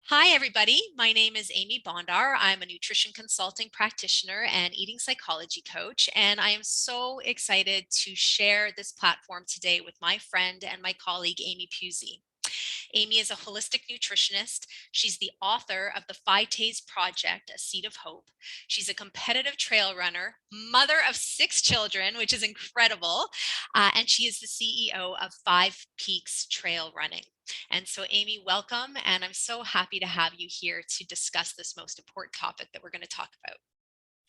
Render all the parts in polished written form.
Hi, everybody. My name is Amy Bondar. I'm a nutrition consulting practitioner and eating psychology coach, and I am so excited to share this platform today with my friend and my colleague, Amy Pusey. Amy is a holistic nutritionist. She's the author of the Phytase Project, A Seed of Hope. She's a competitive trail runner, mother of 6 children, which is incredible. And she is the CEO of Five Peaks Trail Running. And so, Amy, welcome. And I'm so happy to have you here to discuss this most important topic that we're going to talk about.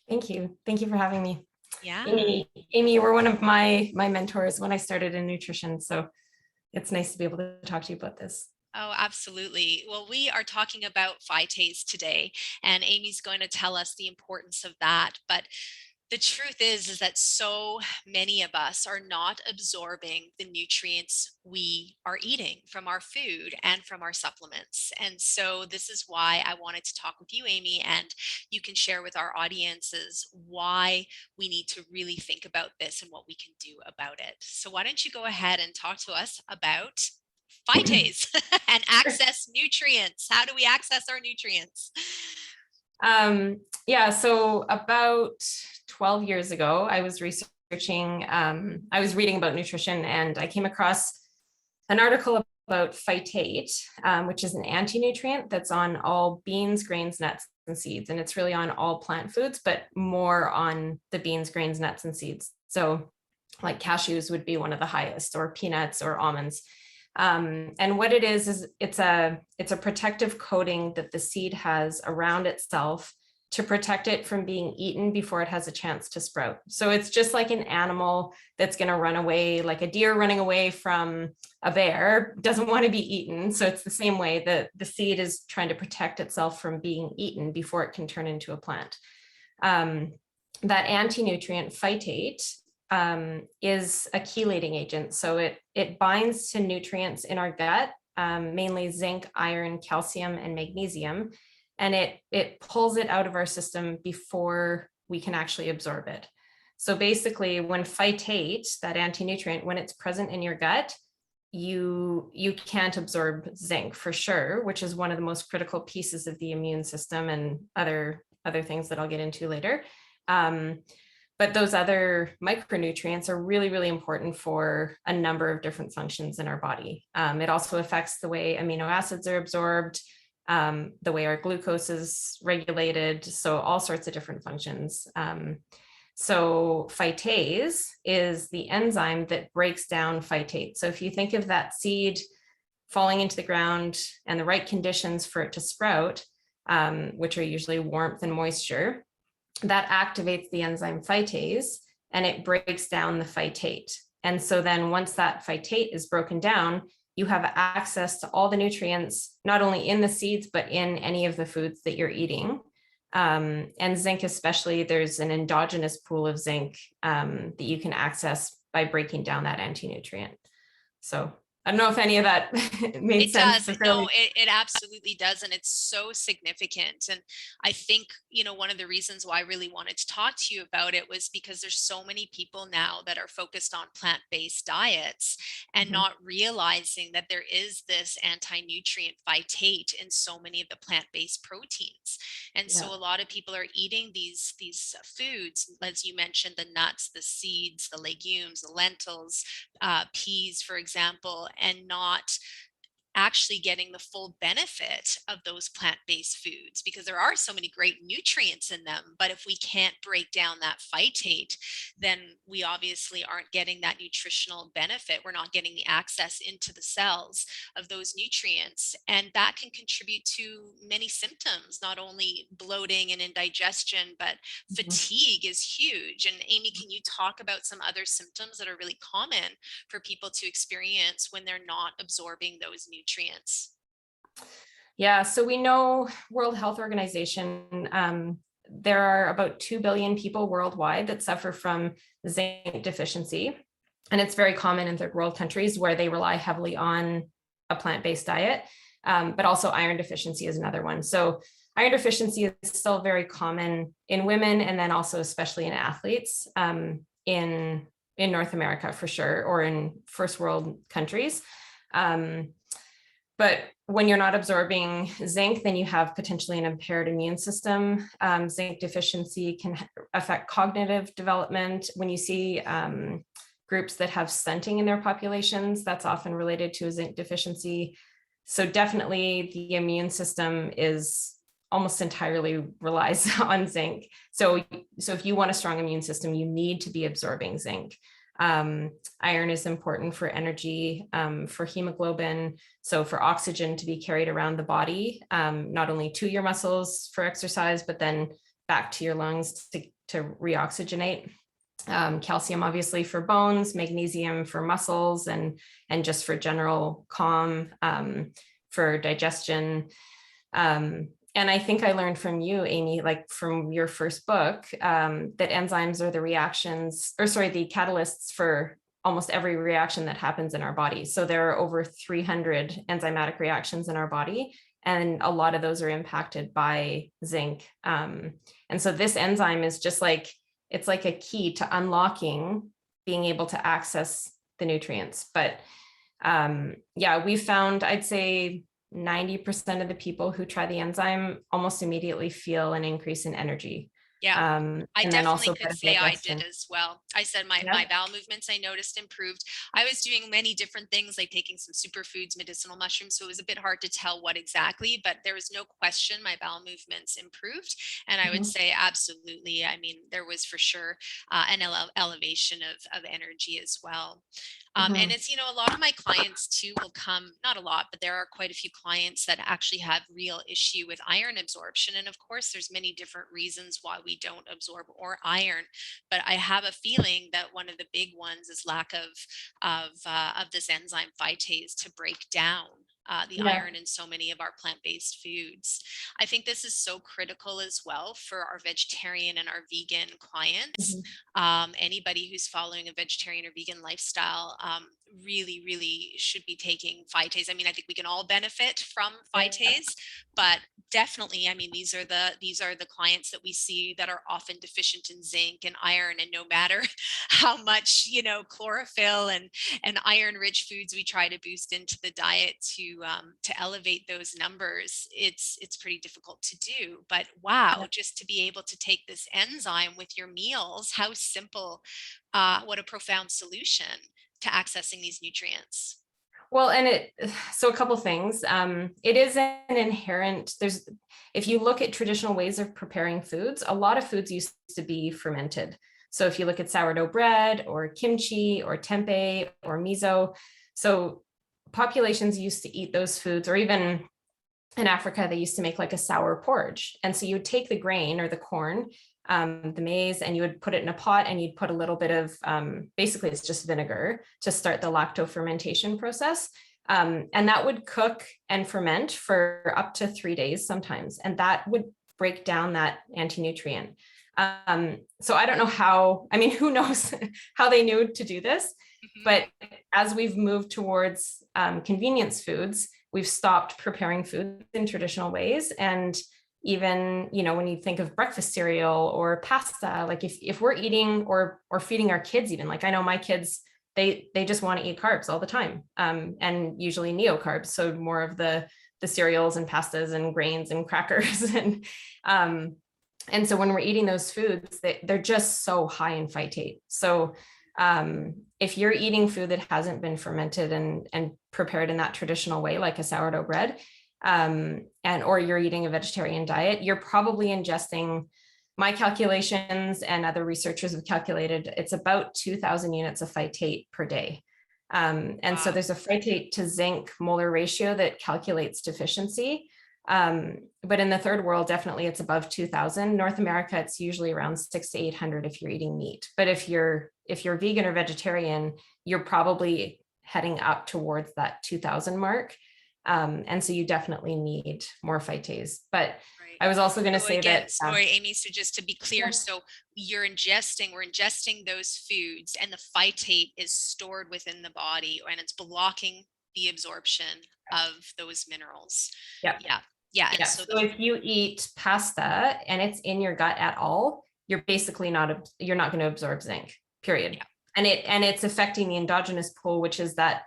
Thank you. Thank you for having me. Yeah. Amy, you were one of my mentors when I started in nutrition. So it's nice to be able to talk to you about this. Oh, absolutely. Well, we are talking about phytase today, and Amy's going to tell us the importance of that. But the truth is that so many of us are not absorbing the nutrients we are eating from our food and from our supplements. And so this is why I wanted to talk with you, Amy, and you can share with our audiences why we need to really think about this and what we can do about it. So why don't you go ahead and talk to us about phytase and access nutrients? How do we access our nutrients? Yeah, so about 12 years ago, I was researching, I was reading about nutrition, and I came across an article about phytate, which is an anti-nutrient that's on all beans, grains, nuts, and seeds. And it's really on all plant foods, but more on the beans, grains, nuts, and seeds. So like cashews would be one of the highest, or peanuts or almonds. And what it is it's a protective coating that the seed has around itself to protect it from being eaten before it has a chance to sprout. So it's just like an animal that's going to run away, like a deer running away from a bear, doesn't want to be eaten. So it's the same way that the seed is trying to protect itself from being eaten before it can turn into a plant. That anti-nutrient phytate is a chelating agent. So it binds to nutrients in our gut, mainly zinc, iron, calcium, and magnesium, and it pulls it out of our system before we can actually absorb it. So basically, when phytate, that anti-nutrient, when it's present in your gut, you can't absorb zinc for sure, which is one of the most critical pieces of the immune system and other things that I'll get into later. But those other micronutrients are really, really important for a number of different functions in our body. It also affects the way amino acids are absorbed, the way our glucose is regulated, so all sorts of different functions. So phytase is the enzyme that breaks down phytate. So if you think of that seed falling into the ground and the right conditions for it to sprout, which are usually warmth and moisture, that activates the enzyme phytase and it breaks down the phytate. And so then once that phytate is broken down, you have access to all the nutrients, not only in the seeds, but in any of the foods that you're eating. And zinc especially, there's an endogenous pool of zinc that you can access by breaking down that anti-nutrient. So I don't know if any of that made sense. It does. No, it absolutely does. And it's so significant. And I think, one of the reasons why I really wanted to talk to you about it was because there's so many people now that are focused on plant-based diets and not realizing that there is this anti-nutrient phytate in so many of the plant-based proteins. And so a lot of people are eating these foods, as you mentioned, the nuts, the seeds, the legumes, the lentils, peas, for example, and not actually getting the full benefit of those plant-based foods, because there are so many great nutrients in them. But if we can't break down that phytate, then we obviously aren't getting that nutritional benefit. We're not getting the access into the cells of those nutrients. And that can contribute to many symptoms, not only bloating and indigestion, but fatigue is huge. And Amy, can you talk about some other symptoms that are really common for people to experience when they're not absorbing those nutrients? Yeah, so we know World Health Organization, there are about 2 billion people worldwide that suffer from zinc deficiency. And it's very common in third world countries where they rely heavily on a plant-based diet, but also iron deficiency is another one. So iron deficiency is still very common in women, and then also especially in athletes in North America for sure, or in first world countries. But when you're not absorbing zinc, then you have potentially an impaired immune system. Zinc deficiency can affect cognitive development. When you see groups that have stunting in their populations, that's often related to a zinc deficiency. So definitely the immune system is almost entirely relies on zinc. So if you want a strong immune system, you need to be absorbing zinc. Iron is important for energy, for hemoglobin, so for oxygen to be carried around the body, not only to your muscles for exercise, but then back to your lungs to reoxygenate. Calcium obviously for bones, magnesium for muscles, and just for general calm, for digestion. And I think I learned from you, Amy, like from your first book, that enzymes are the catalysts for almost every reaction that happens in our body. So there are over 300 enzymatic reactions in our body, and a lot of those are impacted by zinc. And so this enzyme is just like, it's like a key to unlocking being able to access the nutrients. But yeah, we found, I'd say 90% of the people who try the enzyme almost immediately feel an increase in energy. Yeah, I And then definitely also could better say I did digestion. as well. I said my Yeah. bowel movements I noticed improved. I was doing many different things like taking some superfoods, medicinal mushrooms, so it was a bit hard to tell what exactly, but there was no question my bowel movements improved. And I would Mhm. say absolutely. I mean, there was for sure an elevation of energy as well. And Mhm. it's, a lot of my clients too will come, not a lot, but there are quite a few clients that actually have real issue with iron absorption. And of course, there's many different reasons why we don't absorb or iron. But I have a feeling that one of the big ones is lack of this enzyme phytase to break down the Yeah. iron in so many of our plant-based foods. I think this is so critical as well for our vegetarian and our vegan clients. Mhm. Anybody who's following a vegetarian or vegan lifestyle really, really should be taking phytase. I mean, I think we can all benefit from Yeah. phytase, but definitely, I mean, these are the clients that we see that are often deficient in zinc and iron, and no matter how much chlorophyll and iron rich foods we try to boost into the diet to elevate those numbers, it's pretty difficult to do. But wow, just to be able to take this enzyme with your meals, how simple, what a profound solution to accessing these nutrients. Well, and so a couple things. It is an inherent, if you look at traditional ways of preparing foods, a lot of foods used to be fermented. So if you look at sourdough bread or kimchi or tempeh or miso, so populations used to eat those foods, or even in Africa, they used to make like a sour porridge. And so you would take the grain or the corn, the maize, and you would put it in a pot, and you'd put a little bit of, basically it's just vinegar to start the lacto fermentation process. And that would cook and ferment for up to 3 days sometimes. And that would break down that anti-nutrient. So I don't know how, I mean, who knows how they knew to do this, Mhm. but as we've moved towards convenience foods, we've stopped preparing food in traditional ways. And even, when you think of breakfast cereal or pasta, like if we're eating or feeding our kids, even like I know my kids, they just want to eat carbs all the time, and usually neo carbs, so more of the cereals and pastas and grains and crackers and so when we're eating those foods, they're just so high in phytate. So if you're eating food that hasn't been fermented and prepared in that traditional way, like a sourdough bread, or you're eating a vegetarian diet, you're probably ingesting, my calculations and other researchers have calculated, it's about 2,000 units of phytate per day. And so Wow. there's a phytate to zinc molar ratio that calculates deficiency. But in the third world, definitely it's above 2,000. North America, it's usually around 600 to 800 if you're eating meat. But if you're vegan or vegetarian, you're probably heading up towards that 2,000 mark. And so you definitely need more phytase. But Right. I was also going to So say again, that, sorry, Amy, so just to be clear, yeah, so we're ingesting those foods and the phytate is stored within the body and it's blocking the absorption of those minerals. yeah, Yeah. Yeah. And yeah. so So if you eat pasta and it's in your gut at all, you're basically you're not going to absorb zinc, period. yeah. And it's affecting the endogenous pool, which is that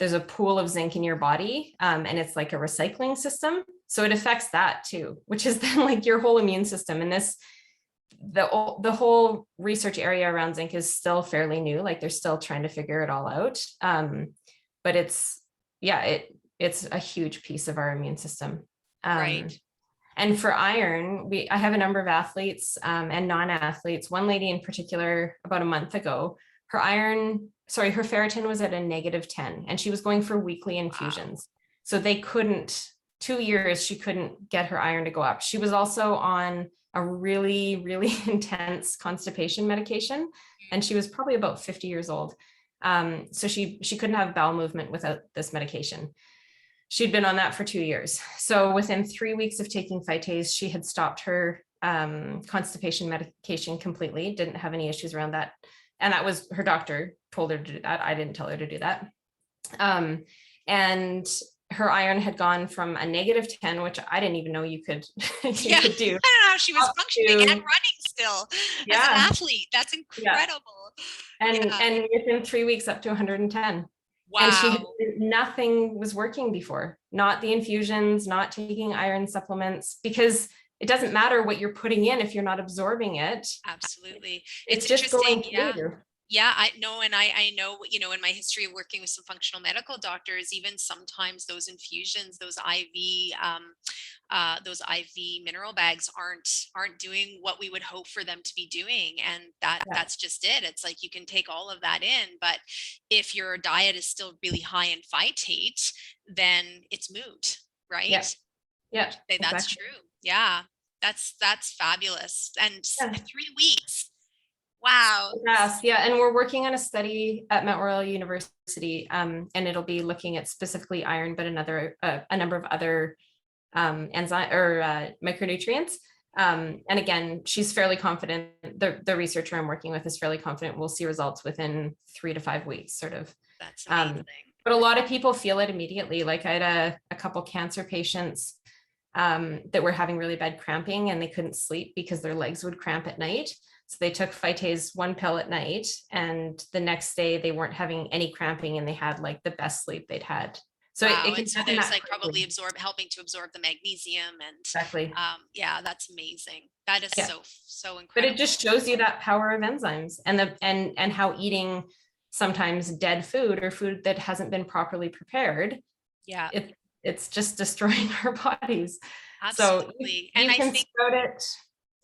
there's a pool of zinc in your body, and it's like a recycling system. So it affects that too, which is then like your whole immune system. And the whole research area around zinc is still fairly new. Like they're still trying to figure it all out. But it's a huge piece of our immune system. Right. And for iron, I have a number of athletes and non-athletes. One lady in particular, about a month ago, her ferritin was at a -10, and she was going for weekly Wow. infusions. So they couldn't, 2 years, she couldn't get her iron to go up. She was also on a really, really intense constipation medication, and she was probably about 50 years old. So she couldn't have bowel movement without this medication. She'd been on that for 2 years. So within 3 weeks of taking phytase, she had stopped her constipation medication completely, didn't have any issues around that. And that was her doctor told her to do that. I didn't tell her to do that. And her iron had gone from a -10, which I didn't even know you could Yeah, I could don't do, know how she was up functioning and to, running still as an yeah, athlete. That's yeah. incredible. Yeah. And within 3 weeks up to 110. And she had, Wow. nothing was working before, not the infusions, not taking iron supplements, because it doesn't matter what you're putting in if you're not absorbing it. Absolutely. It's It's just going interesting. Yeah. through. Yeah, I know. And I know, in my history of working with some functional medical doctors, even sometimes those infusions, those IV mineral bags aren't doing what we would hope for them to be doing. And Yeah, that's just it. It's like you can take all of that in, but if your diet is still really high in phytate, then it's moot, right? yeah, yeah, Say that's exactly. true. Yeah. That's fabulous. And Yeah. 3 weeks. Wow. Yes, yeah, and we're working on a study at Mount Royal University, and it'll be looking at specifically iron, but a number of other enzyme or micronutrients. And again, she's fairly confident. The researcher I'm working with is fairly confident we'll see results within 3 to 5 weeks, sort of. That's Um, amazing. but a lot of people feel it immediately. Like I had a couple cancer patients that were having really bad cramping, and they couldn't sleep because their legs would cramp at night. So they took phytase 1 pill at night, and the next day they weren't having any cramping, and they had like the best sleep they'd had. So Wow. it And can so happen there's that like probably quickly. helping to absorb the magnesium and Exactly. yeah, that's amazing. That is Yeah. so But it incredible. just shows you that power of enzymes, and how eating sometimes dead food or food that hasn't been properly prepared, Yeah, it's just destroying our bodies. So absolutely. And you I can think sprout it.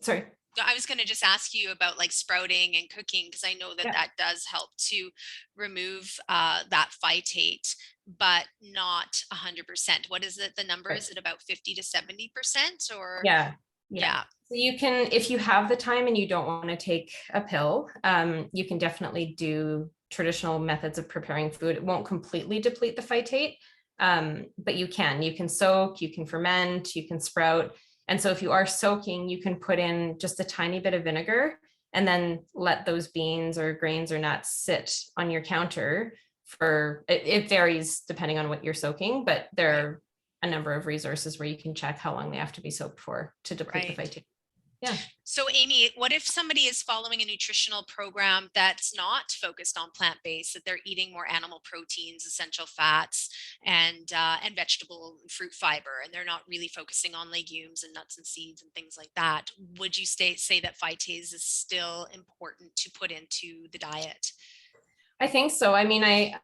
Sorry. I was going to just ask you about like sprouting and cooking because I know that Yeah. that does help to remove that phytate, but not 100%. What is it? The number, Right. is it about 50 to 70% or? Yeah. Yeah. Yeah. So you can, if you have the time and you don't want to take a pill, you can definitely do traditional methods of preparing food. It won't completely deplete the phytate, but you can soak, you can ferment, you can sprout. And so if you are soaking, you can put in just a tiny bit of vinegar and then let those beans or grains or nuts sit on your counter for, it varies depending on what you're soaking, but there Right. are a number of resources where you can check how long they have to be soaked for to deplete the Right. phytate. Yeah. So, Amy, what if somebody is following a nutritional program that's not focused on plant-based, that they're eating more animal proteins, essential fats, and vegetable and fruit fiber, and they're not really focusing on legumes and nuts and seeds and things like that? Would you say that phytase is still important to put into the diet? I think so. I mean, I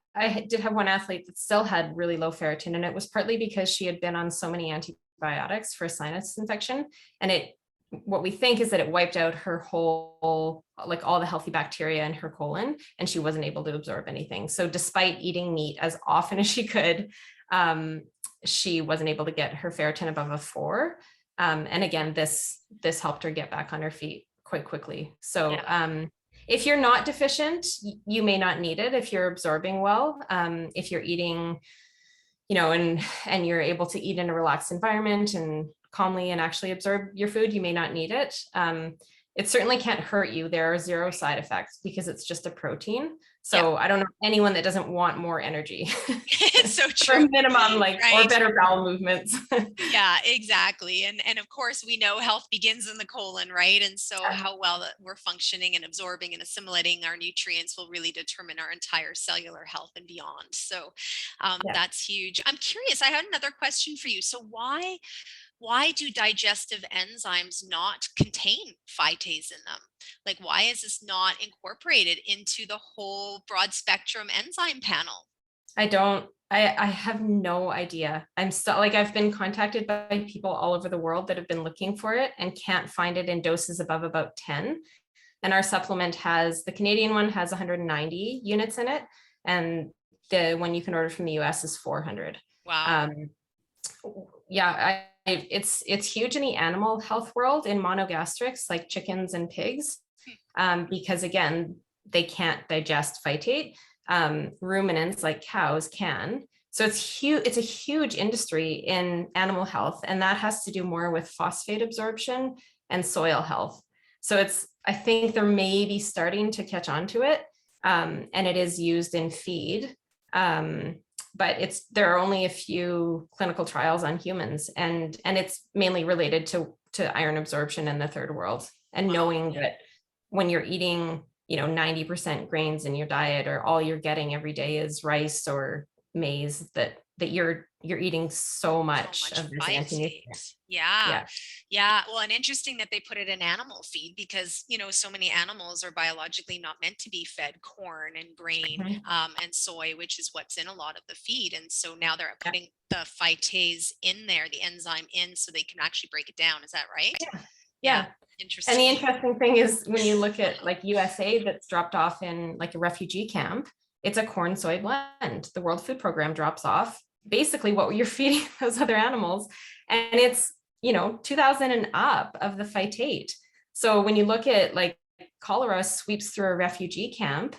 did have one athlete that still had really low ferritin, and it was partly because she had been on so many antibiotics for a sinus infection. And what we think is that it wiped out her whole, like all the healthy bacteria in her colon, and she wasn't able to absorb anything. So despite eating meat as often as she could, she wasn't able to get her ferritin above a 4. And again, this helped her get back on her feet quite quickly. So Yeah. if you're not deficient, you may not need it if you're absorbing well. If you're eating, and you're able to eat in a relaxed environment and calmly and actually absorb your food, you may not need it. it certainly can't hurt you. There are zero Right. side effects because it's just a protein. Yep. So I don't know anyone that doesn't want more energy It's so or true. minimum, like, or Right. better bowel movements. Yeah, exactly. And of course we know health begins in the colon, right? And so how well that we're functioning and absorbing and assimilating our nutrients will really determine our entire cellular health and beyond. So Yeah, that's huge. I'm curious, I had another question for you. So why do digestive enzymes not contain phytase in them? Like why is this not incorporated into the whole broad spectrum enzyme panel? I have no idea. I'm still like, I've been contacted by people all over the world that have been looking for it and can't find it in doses above about 10. And our supplement has, the Canadian one has 190 units in it. And the one you can order from the US is 400. Wow. Um, yeah, it's huge in the animal health world in monogastrics like chickens and pigs, Hmm. because again, they can't digest phytate. Ruminants like cows can. So it's huge. It's a huge industry in animal health, and that has to do more with phosphate absorption and soil health. So I think they're maybe starting to catch on to it, and it is used in feed. Um, but there are only a few clinical trials on humans, and it's mainly related to iron absorption in the third world, and Wow. knowing that when you're eating 90% grains in your diet, or all you're getting every day is rice or maize, that you're eating so So much much of this anti-nutrient. phytate. Yeah. Yeah. Yeah. Well, and interesting that they put it in animal feed because, so many animals are biologically not meant to be fed corn and grain Mhm. and soy, which is what's in a lot of the feed. And so now they're Yeah. putting the phytase in there, the enzyme in, so they can actually break it down. Is that right? Yeah. Yeah. Yeah. And the Interesting. interesting thing is when you look at like USA that's dropped off in like a refugee camp, it's a corn soy blend. The World Food Program drops off basically what you're feeding those other animals. And it's, 2000 and up of the phytate. So when you look at like cholera sweeps through a refugee camp,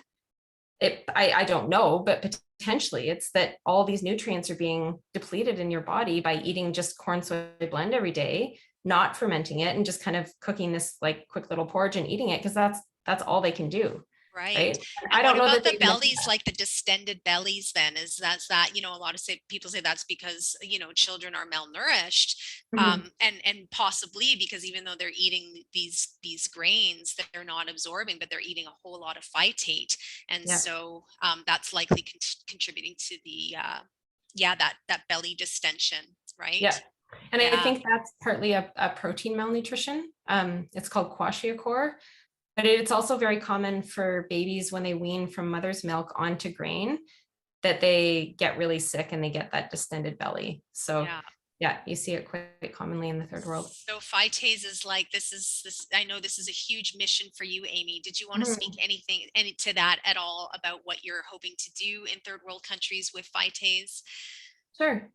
I don't know, but potentially it's that all these nutrients are being depleted in your body by eating just corn soy blend every day, not fermenting it, and just kind of cooking this like quick little porridge and eating it because that's all they can do, Right. right? And And I what don't know about that the they miss bellies, that. like the distended bellies then? Is that, a lot of people say that's because, children are malnourished. Mhm. And possibly because even though they're eating these grains that they're not absorbing, but they're eating a whole lot of phytate. And Yeah, so that's likely contributing to the yeah, that belly distension, right? yeah. And I Yeah. think that's partly a protein malnutrition. It's called kwashiorkor, but it's also very common for babies when they wean from mother's milk onto grain, that they get really sick and they get that distended belly. So Yeah. yeah, you see it quite commonly in the third world. So phytase is like this. I know this is a huge mission for you, Amy. Did you want to speak Mhm. any to that at all about what you're hoping to do in third world countries with phytase? Sure.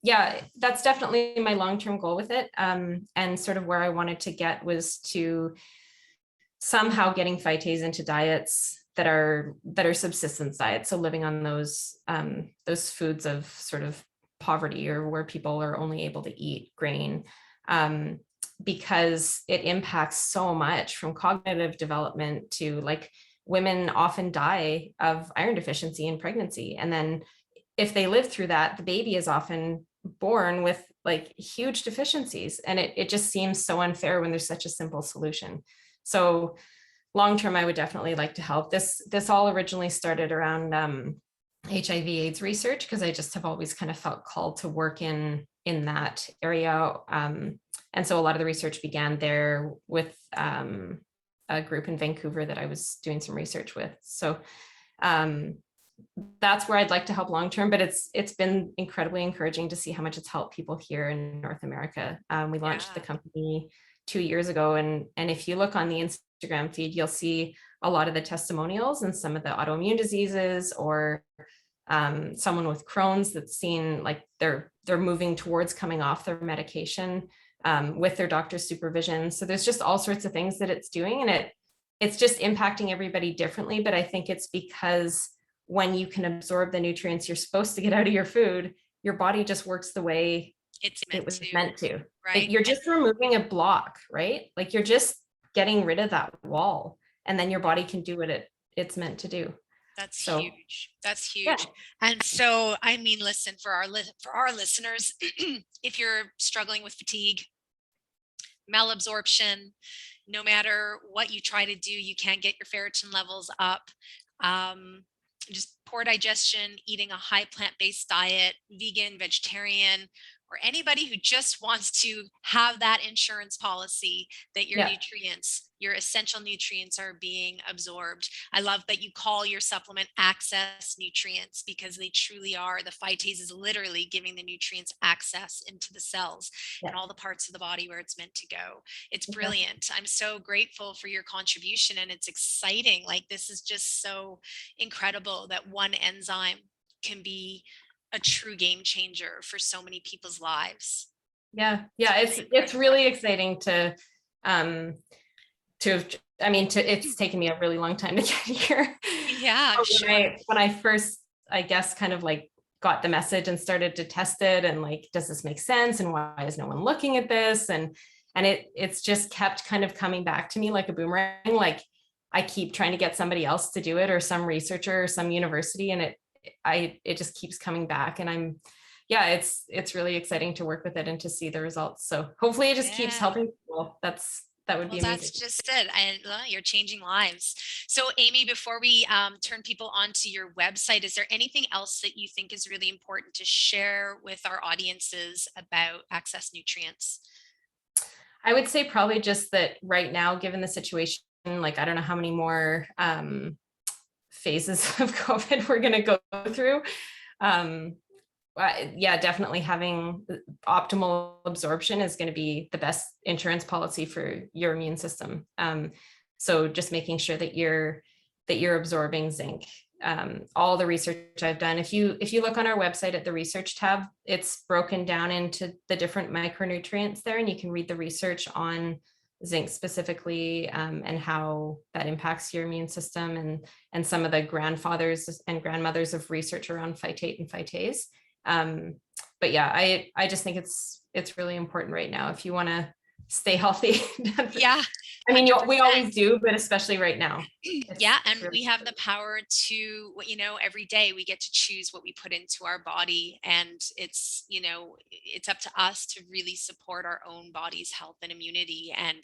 Yeah, that's definitely my long-term goal with it. And sort of where I wanted to get was to somehow getting phytase into diets that are subsistence diets. So living on those foods of sort of poverty, or where people are only able to eat grain, um, because it impacts so much from cognitive development to like women often die of iron deficiency in pregnancy. And then if they live through that, the baby is often born with like huge deficiencies. And it just seems so unfair when there's such a simple solution. So long term, I would definitely like to help. This all originally started around HIV/AIDS research, because I just have always kind of felt called to work in that area. And so a lot of the research began there with a group in Vancouver that I was doing some research with. So um, that's where I'd like to help long term, but it's been incredibly encouraging to see how much it's helped people here in North America. We launched the Yeah. company 2 years ago, and if you look on the Instagram feed, you'll see a lot of the testimonials and some of the autoimmune diseases, or someone with Crohn's that's seen like they're moving towards coming off their medication with their doctor's supervision. So there's just all sorts of things that it's doing, and it's just impacting everybody differently. But I think it's because when you can absorb the nutrients you're supposed to get out of your food, your body just works the way It's it meant was to, meant to. right? You're And just removing a block, right? Like you're just getting rid of that wall, and then your body can do what it's meant to do. That's So huge. That's yeah, huge. And so, I mean, listen, for our listeners, if you're struggling with fatigue, malabsorption, no matter what you try to do, you can't get your ferritin levels up. Um, just poor digestion, eating a high plant-based diet, vegan, vegetarian, or anybody who just wants to have that insurance policy that your yeah, nutrients, your essential nutrients are being absorbed. I love that you call your supplement access nutrients because they truly are. The phytase is literally giving the nutrients access into the cells yeah, and all the parts of the body where it's meant to go. It's exactly. brilliant. I'm so grateful for your contribution, and it's exciting. Like, this is just so incredible that one enzyme can be a true game changer for so many people's lives. Yeah, It's yeah, really it's incredible. really exciting um to I mean, it's taken me a really long time to get here. Yeah, I'm But sure. when I first, I guess, kind of like got the message and started to test it, and like, does this make sense? And why is no one looking at this? And it's just kept kind of coming back to me like a boomerang. Like, I keep trying to get somebody else to do it, or some researcher or some university, and it just keeps coming back. And yeah, it's really exciting to work with it and to see the results. So hopefully it just keeps Yeah. helping people. That would Well, be that's amazing. just it. And you're changing lives. So, Amy, before we turn people onto your website, is there anything else that you think is really important to share with our audiences about access nutrients? I would say probably just that right now, given the situation, like, I don't know how many more phases of COVID we're going to go through. Um, yeah, definitely having optimal absorption is going to be the best insurance policy for your immune system. So just making sure that you're absorbing zinc. All the research I've done, if you look on our website at the research tab, it's broken down into the different micronutrients there, and you can read the research on zinc specifically, and how that impacts your immune system, and some of the grandfathers and grandmothers of research around phytate and phytase. um, but yeah, I just think it's really important right now if you want to stay healthy. Yeah, I mean, we 100%. always do, but especially right now, Yeah, it's and really we have the power to, every day we get to choose what we put into our body, and it's up to us to really support our own body's health and immunity. And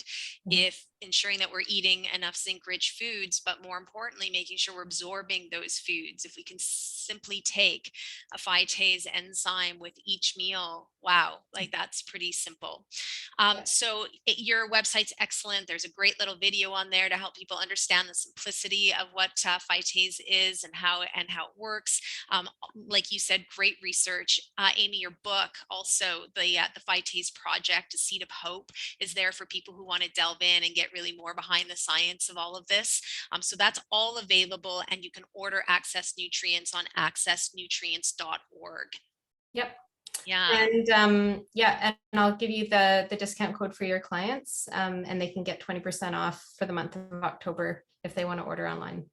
important. if ensuring that we're eating enough zinc rich foods, but more importantly making sure we're absorbing those foods, if we can simply take a phytase enzyme with each meal, wow, like that's pretty simple. Yeah, Your website's excellent. There's a great little video on there to help people understand the simplicity of what phytase is and how it works. Like you said, great research. Amy, your book also, the phytase project, A Seed of Hope, is there for people who want to delve in and get really more behind the science of all of this. So that's all available, and you can order Access Nutrients on accessnutrients.org. yep. Yeah. And yeah, and I'll give you the discount code for your clients, and they can get 20% off for the month of October if they want to order online.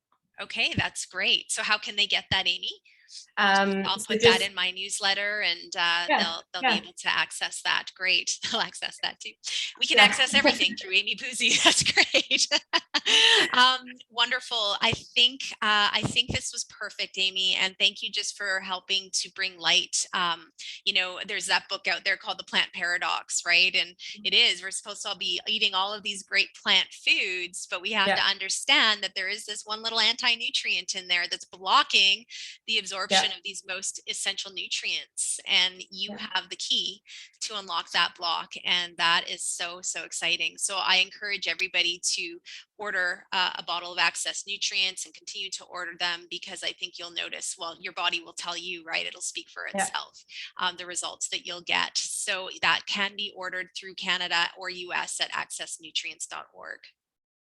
Okay, that's great. So how can they get that, Amy? I'll So put that just, in my newsletter, and yeah, they'll be yeah, able to access that. Great, they'll access that too. We can yeah. access everything through Amy Boozy. That's great. Wonderful. I think this was perfect, Amy, and thank you just for helping to bring light. There's that book out there called The Plant Paradox, right? And it is, we're supposed to all be eating all of these great plant foods, but we have Yeah, to understand that there is this one little anti-nutrient in there that's blocking the yeah, absorption of these most essential nutrients, and you yeah, have the key to unlock that block, and that is so so exciting. So I encourage everybody to order a bottle of Access Nutrients and continue to order them, because I think you'll notice, well, your body will tell you, right? It'll speak for yeah. itself, the results that you'll get. So that can be ordered through Canada or US at accessnutrients.org.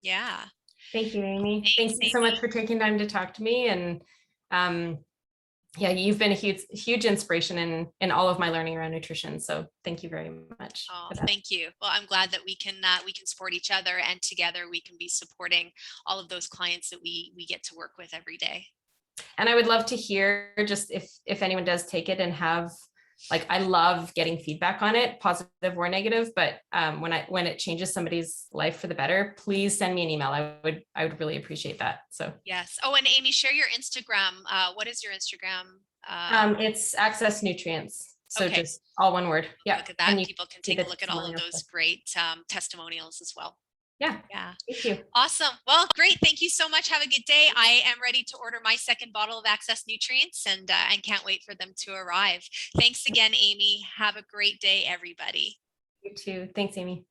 Yeah. Thank you, Amy. Thank Thanks, you so much Amy. for taking time to talk to me. And um, yeah, you've been a huge inspiration in all of my learning around nutrition. So thank you very much Oh, for that. thank you. Well, I'm glad that we can support each other, and together we can be supporting all of those clients that we get to work with every day. And I would love to hear, just if anyone does take it and have Like I love getting feedback on it, positive or negative, but when it changes somebody's life for the better, please send me an email. I would really appreciate that. So Yes. Oh, and Amy, share your Instagram. What is your Instagram? it's Access Nutrients. So Okay. just all one word. Yeah. Look at that. And you People can see take a the look at all of testimonials. those great testimonials as well. Yeah. Yeah. Thank you. Awesome. Well, great. Thank you so much. Have a good day. I am ready to order my second bottle of Access Nutrients and can't wait for them to arrive. Thanks again, Amy. Have a great day, everybody. You too. Thanks, Amy.